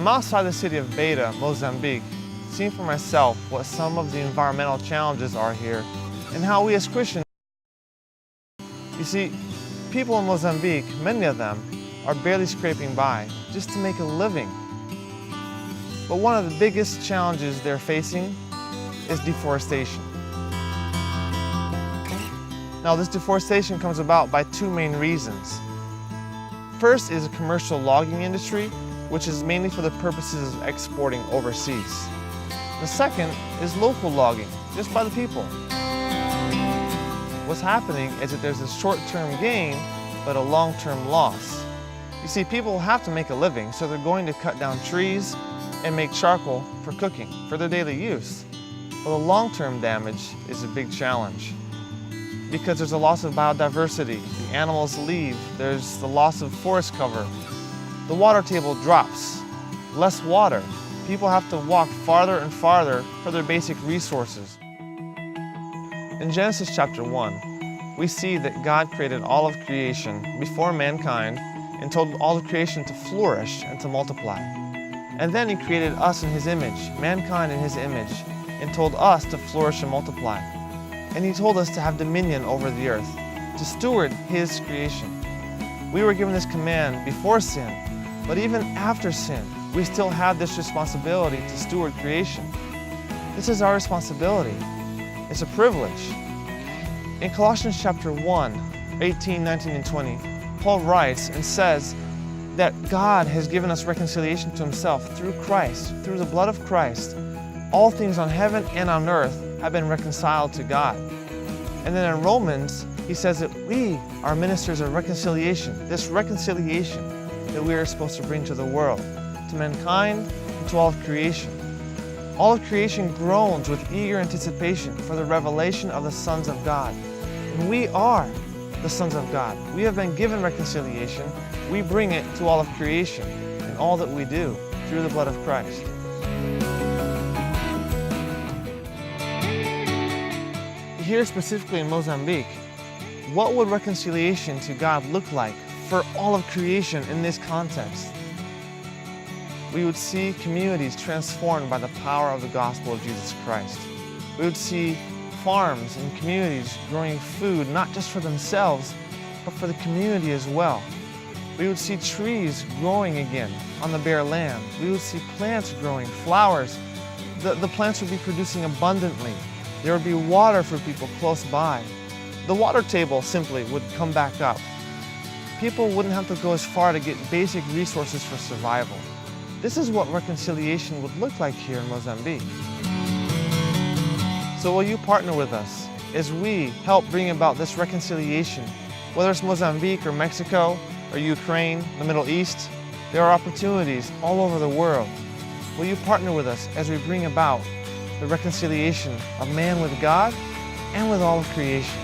I'm outside the city of Beira, Mozambique, seeing for myself what some of the environmental challenges are here and how we as Christians. You see, people in Mozambique, many of them, are barely scraping by just to make a living. But one of the biggest challenges they're facing is deforestation. Now, this deforestation comes about by two main reasons. First is a commercial logging industry, which is mainly for the purposes of exporting overseas. The second is local logging, just by the people. What's happening is that there's a short-term gain, but a long-term loss. You see, people have to make a living, so they're going to cut down trees and make charcoal for cooking, for their daily use. But the long-term damage is a big challenge, because there's a loss of biodiversity, the animals leave, there's the loss of forest cover, the water table drops, less water. People have to walk farther and farther for their basic resources. In Genesis chapter 1, we see that God created all of creation before mankind and told all of creation to flourish and to multiply. And then He created us in His image, mankind in His image, and told us to flourish and multiply. And He told us to have dominion over the earth, to steward His creation. We were given this command before sin, but even after sin, we still have this responsibility to steward creation. This is our responsibility. It's a privilege. In Colossians chapter 1, 18, 19, and 20, Paul writes and says that God has given us reconciliation to Himself through Christ, through the blood of Christ. All things on heaven and on earth have been reconciled to God. And then in Romans, he says that we are ministers of reconciliation, this reconciliation that we are supposed to bring to the world, to mankind, and to all of creation. All of creation groans with eager anticipation for the revelation of the sons of God. And we are the sons of God. We have been given reconciliation. We bring it to all of creation in all that we do through the blood of Christ. Here specifically in Mozambique, what would reconciliation to God look like for all of creation in this context? We would see communities transformed by the power of the gospel of Jesus Christ. We would see farms and communities growing food not just for themselves, but for the community as well. We would see trees growing again on the bare land. We would see plants growing, flowers. The plants would be producing abundantly. There would be water for people close by. The water table simply would come back up. People wouldn't have to go as far to get basic resources for survival. This is what reconciliation would look like here in Mozambique. So will you partner with us as we help bring about this reconciliation? Whether it's Mozambique or Mexico or Ukraine, the Middle East, there are opportunities all over the world. Will you partner with us as we bring about the reconciliation of man with God and with all of creation?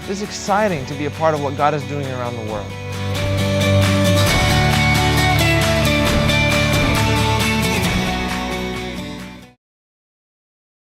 It is exciting to be a part of what God is doing around the world.